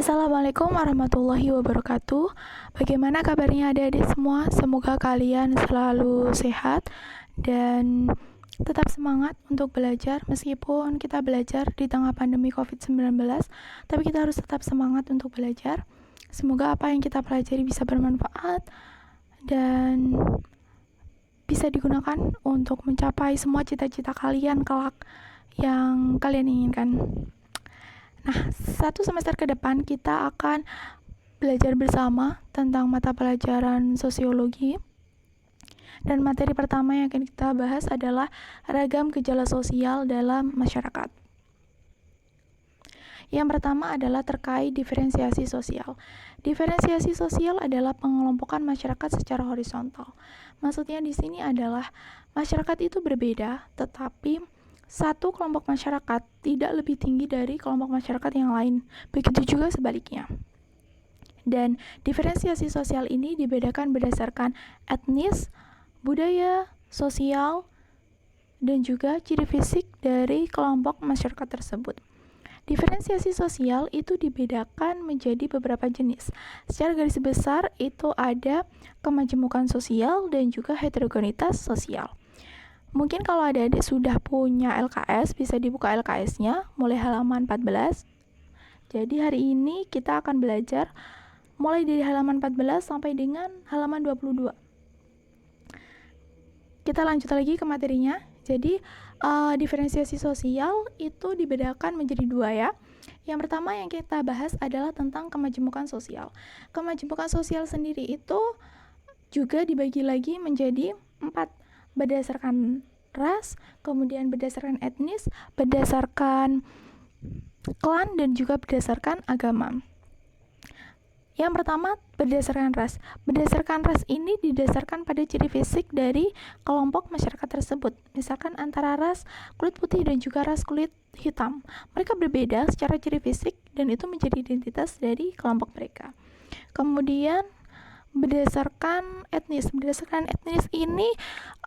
Assalamualaikum warahmatullahi wabarakatuh. Bagaimana kabarnya adik-adik semua? Semoga kalian selalu sehat dan tetap semangat untuk belajar. Meskipun kita belajar di tengah pandemi COVID-19, tapi kita harus tetap semangat untuk belajar. Semoga apa yang kita pelajari bisa bermanfaat dan bisa digunakan untuk mencapai semua cita-cita kalian kelak yang kalian inginkan. Nah, 1 semester ke depan kita akan belajar bersama tentang mata pelajaran sosiologi. Dan materi pertama yang akan kita bahas adalah ragam gejala sosial dalam masyarakat. Yang pertama adalah terkait diferensiasi sosial. Diferensiasi sosial adalah pengelompokan masyarakat secara horizontal. Maksudnya di sini adalah masyarakat itu berbeda, tetapi satu kelompok masyarakat tidak lebih tinggi dari kelompok masyarakat yang lain. Begitu juga sebaliknya. Dan diferensiasi sosial ini dibedakan berdasarkan etnis, budaya, sosial, dan juga ciri fisik dari kelompok masyarakat tersebut. Diferensiasi sosial itu dibedakan menjadi beberapa jenis. Secara garis besar itu ada kemajemukan sosial dan juga heterogenitas sosial. Mungkin kalau adik-adik sudah punya LKS, bisa dibuka LKS-nya mulai halaman 14. Jadi hari ini kita akan belajar mulai dari halaman 14 sampai dengan halaman 22. Kita lanjut lagi ke materinya. Jadi diferensiasi sosial itu dibedakan menjadi 2 ya. Yang pertama yang kita bahas adalah tentang kemajemukan sosial. Kemajemukan sosial sendiri itu juga dibagi lagi menjadi 4, berdasarkan ras, kemudian berdasarkan etnis, berdasarkan klan, dan juga berdasarkan agama. Yang pertama, berdasarkan ras. Berdasarkan ras ini didasarkan pada ciri fisik dari kelompok masyarakat tersebut. Misalkan antara ras kulit putih dan juga ras kulit hitam. Mereka berbeda secara ciri fisik dan itu menjadi identitas dari kelompok mereka. Kemudian berdasarkan etnis. Berdasarkan etnis ini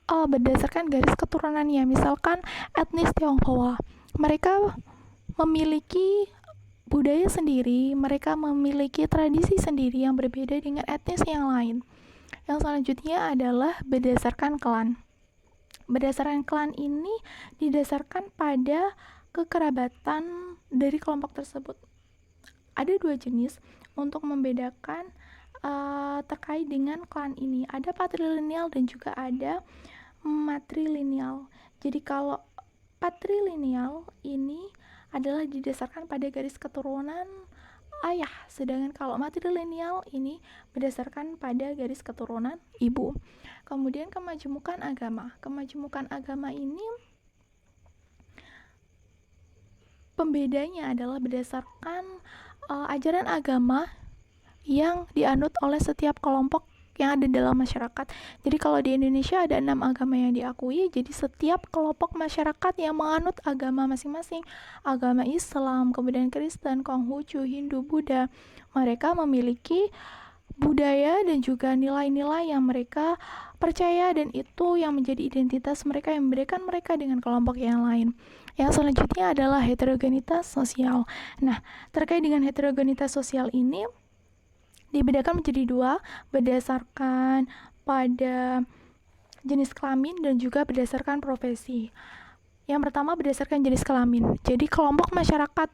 berdasarkan garis keturunannya. Misalkan etnis Tionghoa, mereka memiliki budaya sendiri, mereka memiliki tradisi sendiri yang berbeda dengan etnis yang lain. Yang selanjutnya adalah berdasarkan klan. Berdasarkan klan ini didasarkan pada kekerabatan dari kelompok tersebut. Ada 2 jenis untuk membedakan terkait dengan klan ini. Ada patrilineal dan juga ada matrilineal. Jadi kalau patrilineal ini adalah didasarkan pada garis keturunan ayah, sedangkan kalau matrilineal ini berdasarkan pada garis keturunan ibu. Kemudian kemajemukan agama. Kemajemukan agama ini pembedanya adalah berdasarkan ajaran agama yang dianut oleh setiap kelompok yang ada dalam masyarakat. Jadi kalau di Indonesia ada 6 agama yang diakui, jadi setiap kelompok masyarakat yang menganut agama masing-masing, agama Islam, kemudian Kristen, Konghucu, Hindu, Buddha, mereka memiliki budaya dan juga nilai-nilai yang mereka percaya, dan itu yang menjadi identitas mereka yang membedakan mereka dengan kelompok yang lain. Yang selanjutnya adalah heterogenitas sosial. Nah, terkait dengan heterogenitas sosial ini dibedakan menjadi 2, berdasarkan pada jenis kelamin dan juga berdasarkan profesi. Yang pertama berdasarkan jenis kelamin. Jadi kelompok masyarakat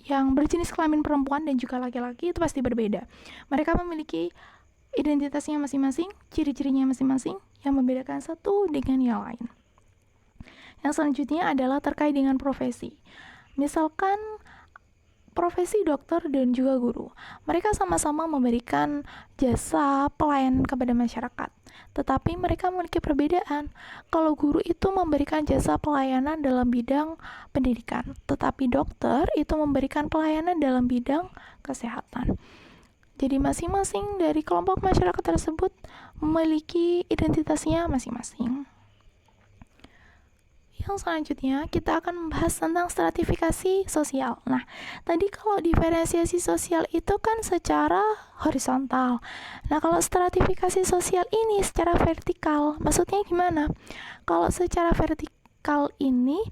yang berjenis kelamin perempuan dan juga laki-laki itu pasti berbeda. Mereka memiliki identitasnya masing-masing, ciri-cirinya masing-masing yang membedakan satu dengan yang lain. Yang selanjutnya adalah terkait dengan profesi. Misalkan profesi dokter dan juga guru. Mereka sama-sama memberikan jasa pelayanan kepada masyarakat, tetapi mereka memiliki perbedaan. Kalau guru itu memberikan jasa pelayanan dalam bidang pendidikan, tetapi dokter itu memberikan pelayanan dalam bidang kesehatan. Jadi masing-masing dari kelompok masyarakat tersebut memiliki identitasnya masing-masing. Yang selanjutnya kita akan membahas tentang stratifikasi sosial. Nah, tadi kalau diferensiasi sosial itu kan secara horizontal. Nah, kalau stratifikasi sosial ini secara vertikal, maksudnya gimana? Kalau secara vertikal ini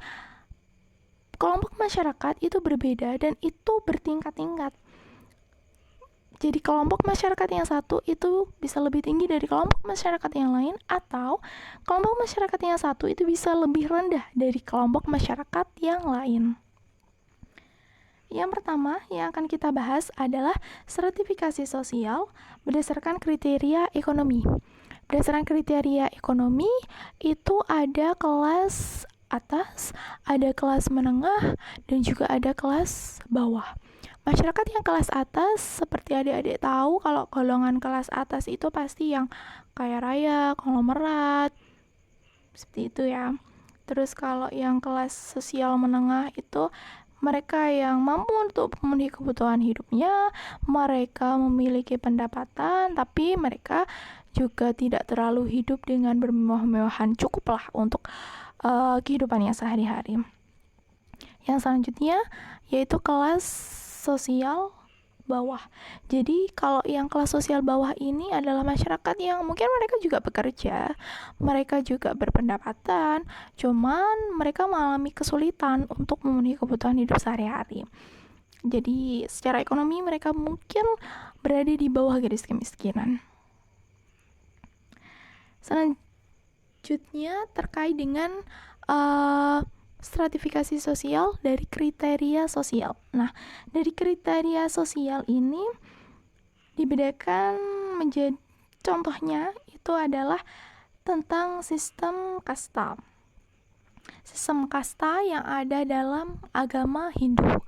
kelompok masyarakat itu berbeda dan itu bertingkat-tingkat. Jadi kelompok masyarakat yang satu itu bisa lebih tinggi dari kelompok masyarakat yang lain, atau kelompok masyarakat yang satu itu bisa lebih rendah dari kelompok masyarakat yang lain. Yang pertama yang akan kita bahas adalah stratifikasi sosial berdasarkan kriteria ekonomi. Berdasarkan kriteria ekonomi itu ada kelas atas, ada kelas menengah, dan juga ada kelas bawah. Masyarakat yang kelas atas, seperti adik-adik tahu, kalau golongan kelas atas itu pasti yang kaya raya, konglomerat, seperti itu ya. Terus kalau yang kelas sosial menengah itu mereka yang mampu untuk memenuhi kebutuhan hidupnya, mereka memiliki pendapatan, tapi mereka juga tidak terlalu hidup dengan bermewah-mewahan, cukuplah untuk kehidupannya sehari-hari. Yang selanjutnya yaitu kelas sosial bawah. Jadi kalau yang kelas sosial bawah ini adalah masyarakat yang mungkin mereka juga bekerja, mereka juga berpendapatan, cuman mereka mengalami kesulitan untuk memenuhi kebutuhan hidup sehari-hari. Jadi secara ekonomi mereka mungkin berada di bawah garis kemiskinan. Selanjutnya terkait dengan stratifikasi sosial dari kriteria sosial. Nah, dari kriteria sosial ini dibedakan menjadi, contohnya itu adalah tentang sistem kasta. Sistem kasta yang ada dalam agama Hindu.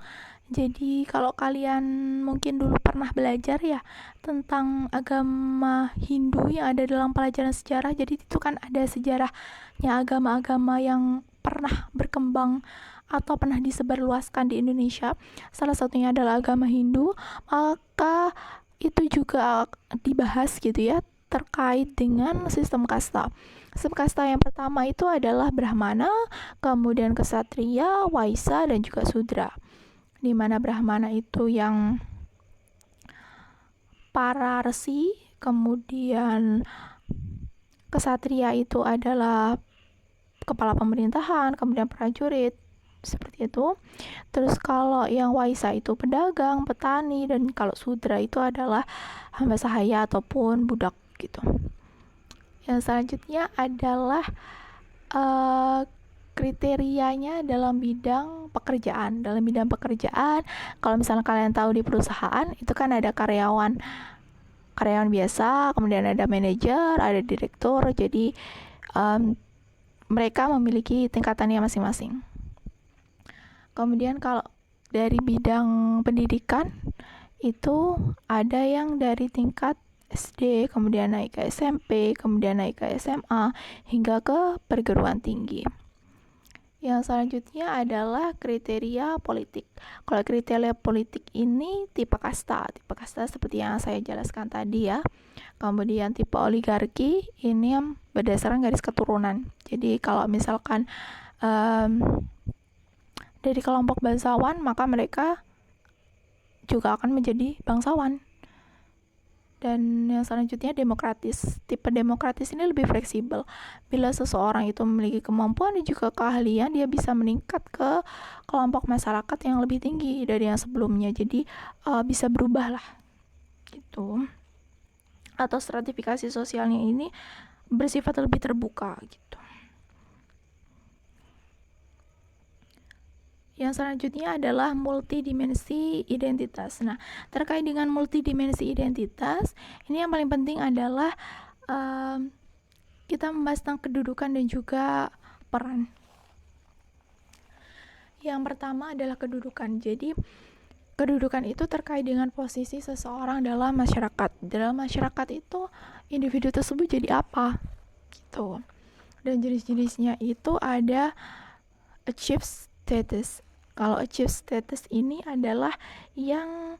Jadi kalau kalian mungkin dulu pernah belajar ya tentang agama Hindu yang ada dalam pelajaran sejarah, jadi itu kan ada sejarahnya agama-agama yang pernah berkembang atau pernah disebarluaskan di Indonesia. Salah satunya adalah agama Hindu. Maka itu juga dibahas gitu ya terkait dengan sistem kasta. Sistem kasta yang pertama itu adalah Brahmana, kemudian Ksatria, Waisya, dan juga Sudra. Di mana Brahmana itu yang para resi, kemudian Ksatria itu adalah kepala pemerintahan, kemudian prajurit, seperti itu. Terus kalau yang Waisya itu pedagang, petani, dan kalau Sudra itu adalah hamba sahaya ataupun budak gitu. Yang selanjutnya adalah kriterianya dalam bidang pekerjaan. Dalam bidang pekerjaan, kalau misalnya kalian tahu di perusahaan itu kan ada karyawan biasa, kemudian ada manajer, ada direktur. Jadi mereka memiliki tingkatannya masing-masing. Kemudian kalau dari bidang pendidikan itu ada yang dari tingkat SD, kemudian naik ke SMP, kemudian naik ke SMA, hingga ke perguruan tinggi. Yang selanjutnya adalah kriteria politik. Kalau kriteria politik ini tipe kasta. Tipe kasta seperti yang saya jelaskan tadi ya. Kemudian tipe oligarki ini yang berdasarkan garis keturunan. Jadi kalau misalkan dari kelompok bangsawan, maka mereka juga akan menjadi bangsawan. Dan yang selanjutnya demokratis. Tipe demokratis ini lebih fleksibel. Bila seseorang itu memiliki kemampuan dan juga keahlian, dia bisa meningkat ke kelompok masyarakat yang lebih tinggi dari yang sebelumnya. Jadi bisa berubah lah gitu. Atau stratifikasi sosialnya ini bersifat lebih terbuka gitu. Yang selanjutnya adalah multidimensi identitas. Nah, terkait dengan multidimensi identitas, ini yang paling penting adalah kita membahas tentang kedudukan dan juga peran. Yang pertama adalah kedudukan. Jadi, kedudukan itu terkait dengan posisi seseorang dalam masyarakat. Dalam masyarakat itu, individu tersebut jadi apa? Gitu. Dan jenis-jenisnya itu ada achieve status. Kalau achieve status ini adalah yang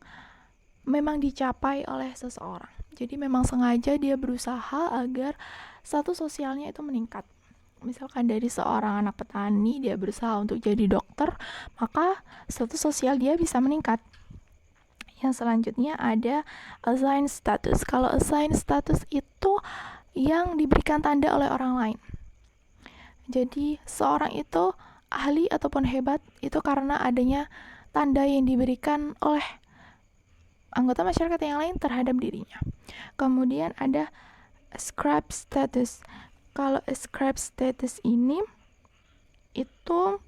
memang dicapai oleh seseorang. Jadi memang sengaja dia berusaha agar status sosialnya itu meningkat. Misalkan dari seorang anak petani, dia berusaha untuk jadi dokter, maka status sosial dia bisa meningkat. Yang selanjutnya ada assign status. Kalau assign status itu yang diberikan tanda oleh orang lain. Jadi seorang itu ahli ataupun hebat itu karena adanya tanda yang diberikan oleh anggota masyarakat yang lain terhadap dirinya. Kemudian ada ascribed status. Kalau ascribed status ini itu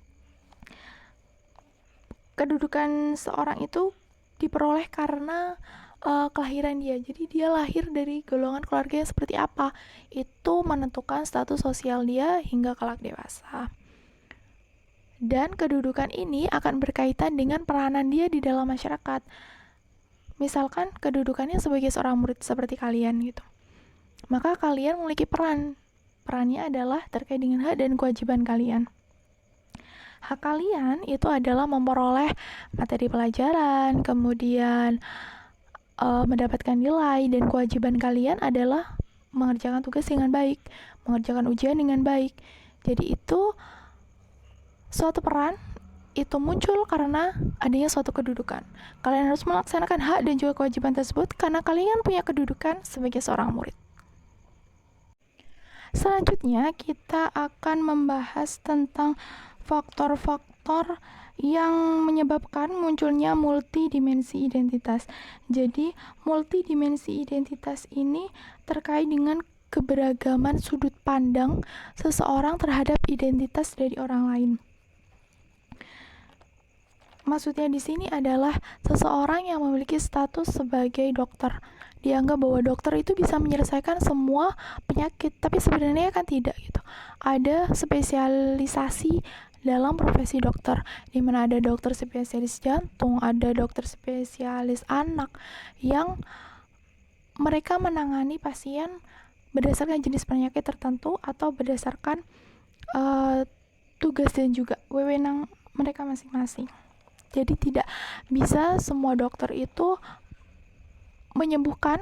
kedudukan seorang itu diperoleh karena kelahiran dia. Jadi dia lahir dari golongan keluarga yang seperti apa. Itu menentukan status sosial dia hingga kelak dewasa. Dan kedudukan ini akan berkaitan dengan peranan dia di dalam masyarakat. Misalkan kedudukannya sebagai seorang murid seperti kalian gitu. Maka kalian memiliki peran. Perannya adalah terkait dengan hak dan kewajiban kalian. Hak kalian itu adalah memperoleh materi pelajaran, kemudian mendapatkan nilai, dan kewajiban kalian adalah mengerjakan tugas dengan baik, mengerjakan ujian dengan baik. Jadi itu suatu peran itu muncul karena adanya suatu kedudukan. Kalian harus melaksanakan hak dan juga kewajiban tersebut karena kalian punya kedudukan sebagai seorang murid. Selanjutnya kita akan membahas tentang faktor-faktor yang menyebabkan munculnya multidimensi identitas. Jadi, multidimensi identitas ini terkait dengan keberagaman sudut pandang seseorang terhadap identitas dari orang lain. Maksudnya di sini adalah seseorang yang memiliki status sebagai dokter. Dianggap bahwa dokter itu bisa menyelesaikan semua penyakit, tapi sebenarnya kan tidak gitu. Ada spesialisasi dalam profesi dokter, di mana ada dokter spesialis jantung, ada dokter spesialis anak, yang mereka menangani pasien berdasarkan jenis penyakit tertentu atau berdasarkan tugas dan juga wewenang mereka masing-masing. Jadi tidak bisa semua dokter itu menyembuhkan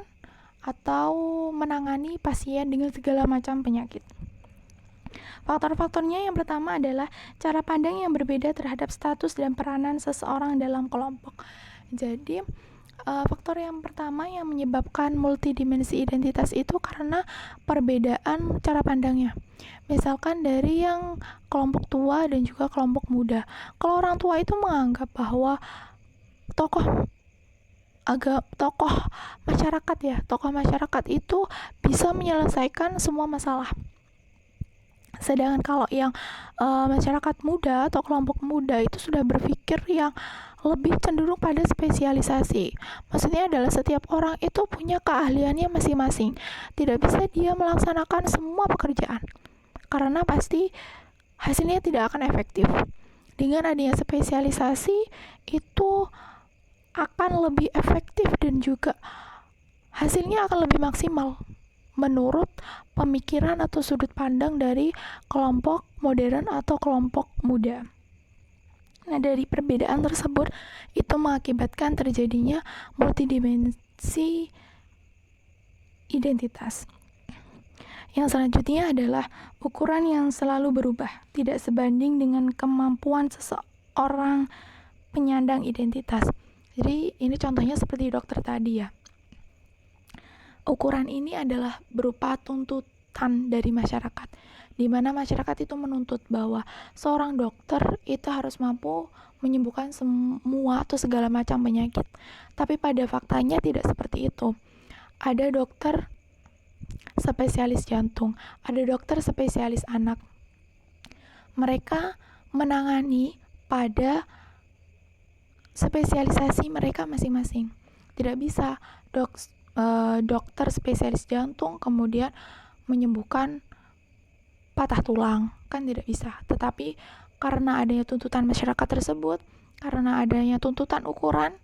atau menangani pasien dengan segala macam penyakit. Faktor-faktornya yang pertama adalah cara pandang yang berbeda terhadap status dan peranan seseorang dalam kelompok. Jadi faktor yang pertama yang menyebabkan multidimensi identitas itu karena perbedaan cara pandangnya. Misalkan dari yang kelompok tua dan juga kelompok muda. Kalau orang tua itu menganggap bahwa tokoh masyarakat itu bisa menyelesaikan semua masalah. Sedangkan kalau yang masyarakat muda atau kelompok muda itu sudah berpikir yang lebih cenderung pada spesialisasi. Maksudnya adalah setiap orang itu punya keahliannya masing-masing. Tidak bisa dia melaksanakan semua pekerjaan, karena pasti hasilnya tidak akan efektif. Dengan adanya spesialisasi itu akan lebih efektif dan juga hasilnya akan lebih maksimal menurut pemikiran atau sudut pandang dari kelompok modern atau kelompok muda. Nah, dari perbedaan tersebut itu mengakibatkan terjadinya multidimensi identitas. Yang selanjutnya adalah ukuran yang selalu berubah, tidak sebanding dengan kemampuan seseorang penyandang identitas. Jadi ini contohnya seperti dokter tadi ya. Ukuran ini adalah berupa tuntutan dari masyarakat, di mana masyarakat itu menuntut bahwa seorang dokter itu harus mampu menyembuhkan semua atau segala macam penyakit. Tapi pada faktanya tidak seperti itu. Ada dokter spesialis jantung, ada dokter spesialis anak. Mereka menangani pada spesialisasi mereka masing-masing. Tidak bisa dokter spesialis jantung kemudian menyembuhkan patah tulang, kan tidak bisa. Tetapi karena adanya tuntutan masyarakat tersebut, karena adanya tuntutan ukuran,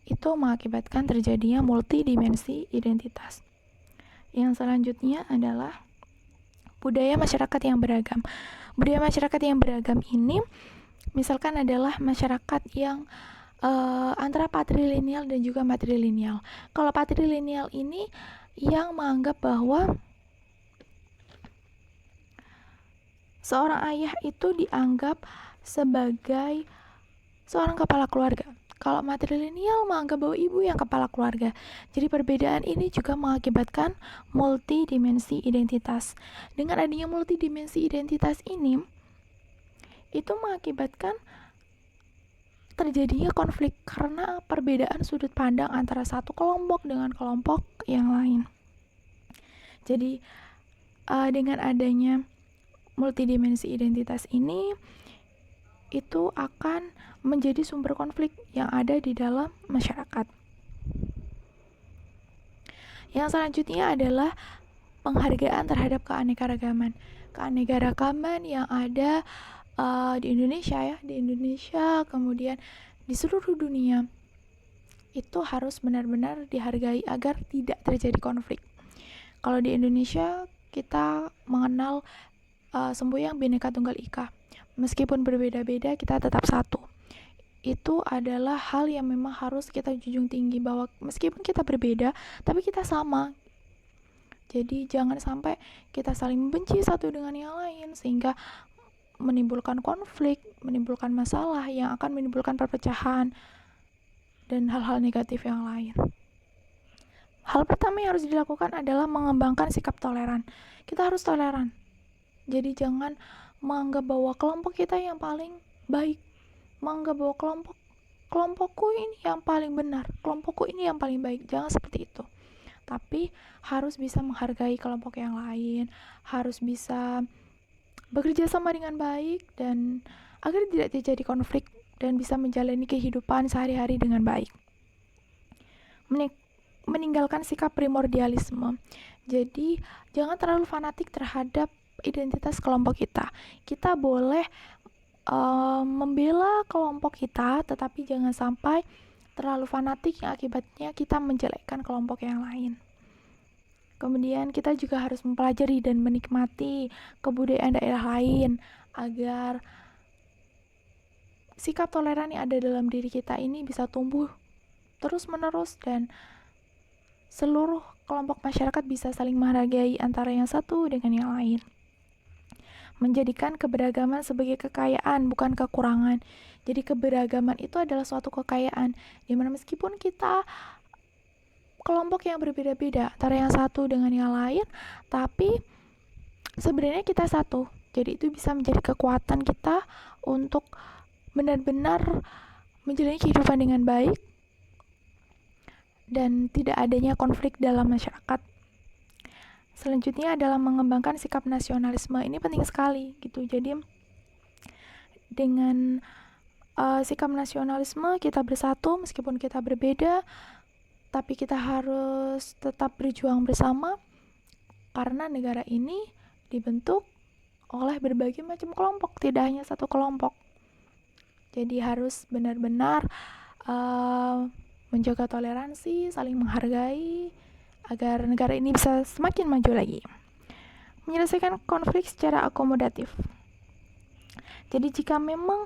itu mengakibatkan terjadinya multidimensi identitas. Yang selanjutnya adalah budaya masyarakat yang beragam. Budaya masyarakat yang beragam ini misalkan adalah masyarakat yang antara patrilineal dan juga matrilineal. Kalau patrilineal ini yang menganggap bahwa seorang ayah itu dianggap sebagai seorang kepala keluarga. Kalau matrilineal menganggap bahwa ibu yang kepala keluarga. Jadi perbedaan ini juga mengakibatkan multidimensi identitas. Dengan adanya multidimensi identitas ini itu mengakibatkan terjadinya konflik karena perbedaan sudut pandang antara satu kelompok dengan kelompok yang lain. Jadi dengan adanya multidimensi identitas ini, itu akan menjadi sumber konflik yang ada di dalam masyarakat. Yang selanjutnya adalah penghargaan terhadap keanekaragaman. Keanekaragaman yang ada di Indonesia kemudian di seluruh dunia, itu harus benar-benar dihargai agar tidak terjadi konflik. Kalau di Indonesia kita mengenal semboyan Bhinneka Tunggal Ika. Meskipun berbeda-beda, kita tetap satu. Itu adalah hal yang memang harus kita junjung tinggi, bahwa meskipun kita berbeda, tapi kita sama. Jadi jangan sampai kita saling membenci satu dengan yang lain, sehingga menimbulkan konflik, menimbulkan masalah yang akan menimbulkan perpecahan dan hal-hal negatif yang lain. Hal pertama yang harus dilakukan adalah mengembangkan sikap toleran. Kita harus toleran. Jadi jangan menganggap bahwa kelompok kita yang paling baik, menganggap bahwa kelompokku ini yang paling benar, kelompokku ini yang paling baik. Jangan seperti itu. Tapi harus bisa menghargai kelompok yang lain, harus bisa bekerja sama dengan baik, dan agar tidak terjadi konflik dan bisa menjalani kehidupan sehari-hari dengan baik. Meninggalkan sikap primordialisme. Jadi jangan terlalu fanatik terhadap identitas kelompok kita. Kita boleh membela kelompok kita, tetapi jangan sampai terlalu fanatik yang akibatnya kita menjelekkan kelompok yang lain. Kemudian kita juga harus mempelajari dan menikmati kebudayaan daerah lain agar sikap toleran yang ada dalam diri kita ini bisa tumbuh terus-menerus dan seluruh kelompok masyarakat bisa saling menghargai antara yang satu dengan yang lain. Menjadikan keberagaman sebagai kekayaan, bukan kekurangan. Jadi keberagaman itu adalah suatu kekayaan, dimana meskipun kita kelompok yang berbeda-beda antara yang satu dengan yang lain, tapi sebenarnya kita satu. Jadi itu bisa menjadi kekuatan kita untuk benar-benar menjalani kehidupan dengan baik dan tidak adanya konflik dalam masyarakat. Selanjutnya adalah mengembangkan sikap nasionalisme. Ini penting sekali gitu. Jadi dengan sikap nasionalisme kita bersatu meskipun kita berbeda, tapi kita harus tetap berjuang bersama karena negara ini dibentuk oleh berbagai macam kelompok, tidak hanya satu kelompok. Jadi harus benar-benar menjaga toleransi, saling menghargai, agar negara ini bisa semakin maju lagi. Menyelesaikan konflik secara akomodatif. Jadi jika memang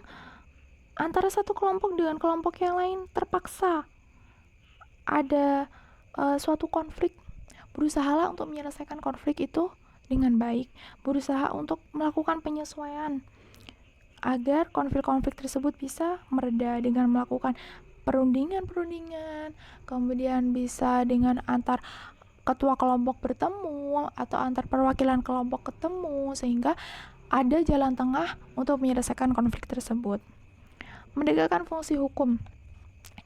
antara satu kelompok dengan kelompok yang lain terpaksa ada suatu konflik, berusahalah untuk menyelesaikan konflik itu dengan baik. Berusaha untuk melakukan penyesuaian agar konflik-konflik tersebut bisa mereda dengan melakukan perundingan, kemudian bisa dengan antar ketua kelompok bertemu atau antar perwakilan kelompok ketemu, sehingga ada jalan tengah untuk menyelesaikan konflik tersebut. Menegakkan fungsi hukum.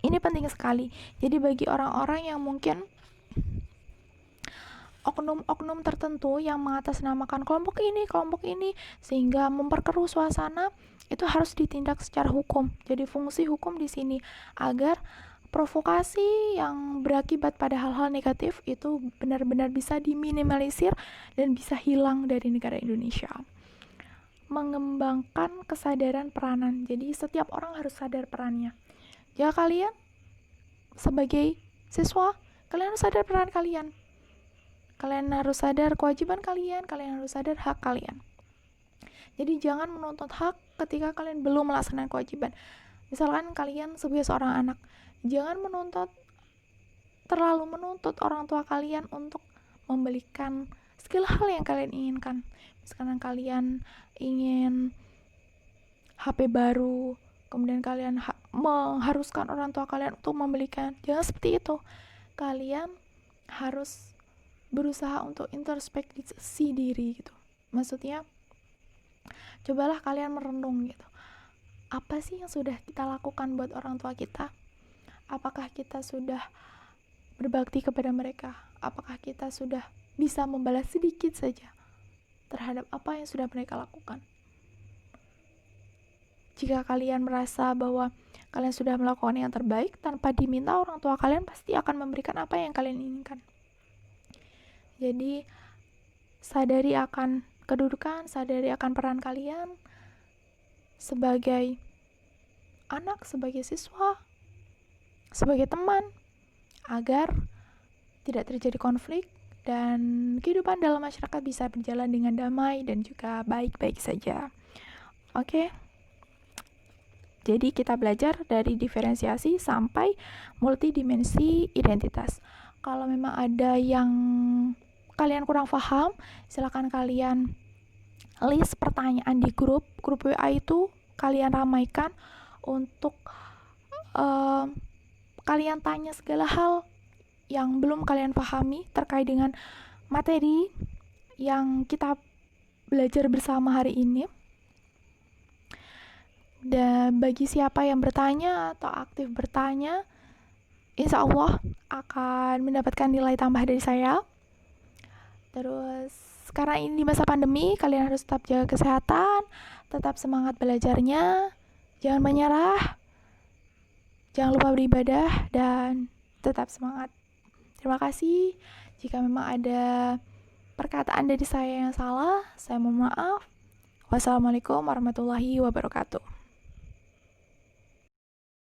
Ini penting sekali. Jadi bagi orang-orang yang mungkin oknum-oknum tertentu yang mengatasnamakan kelompok ini sehingga memperkeruh suasana, itu harus ditindak secara hukum. Jadi fungsi hukum di sini agar provokasi yang berakibat pada hal-hal negatif itu benar-benar bisa diminimalisir dan bisa hilang dari negara Indonesia. Mengembangkan kesadaran peranan. Jadi setiap orang harus sadar perannya. Ya, kalian sebagai siswa, kalian harus sadar peran kalian. Kalian harus sadar kewajiban kalian harus sadar hak kalian. Jadi jangan menuntut hak ketika kalian belum melaksanakan kewajiban. Misalkan kalian sebagai seorang anak, jangan terlalu menuntut orang tua kalian untuk membelikan segala hal yang kalian inginkan. Misalkan kalian ingin HP baru, kemudian kalian mengharuskan orang tua kalian untuk membelikan. Jangan seperti itu. Kalian harus berusaha untuk introspeksi diri gitu. Maksudnya Cobalah kalian merenung gitu. Apa sih yang sudah kita lakukan buat orang tua kita? Apakah kita sudah berbakti kepada mereka? Apakah kita sudah bisa membalas sedikit saja terhadap apa yang sudah mereka lakukan? Jika kalian merasa bahwa kalian sudah melakukan yang terbaik tanpa diminta, orang tua kalian pasti akan memberikan apa yang kalian inginkan. Jadi sadari akan kedudukan, sadari akan peran kalian sebagai anak, sebagai siswa, sebagai teman, agar tidak terjadi konflik dan kehidupan dalam masyarakat bisa berjalan dengan damai dan juga baik-baik saja. Oke. Jadi kita belajar dari diferensiasi sampai multidimensi identitas. Kalau memang ada yang kalian kurang paham, silakan kalian list pertanyaan di grup WA itu, kalian ramaikan untuk kalian tanya segala hal yang belum kalian pahami terkait dengan materi yang kita belajar bersama hari ini. Dan bagi siapa yang bertanya atau aktif bertanya, insya Allah akan mendapatkan nilai tambah dari saya. Terus karena ini di masa pandemi, kalian harus tetap jaga kesehatan, tetap semangat belajarnya, jangan menyerah, jangan lupa beribadah, dan tetap semangat. Terima kasih. Jika memang ada perkataan dari saya yang salah, saya mohon maaf. Wassalamualaikum warahmatullahi wabarakatuh.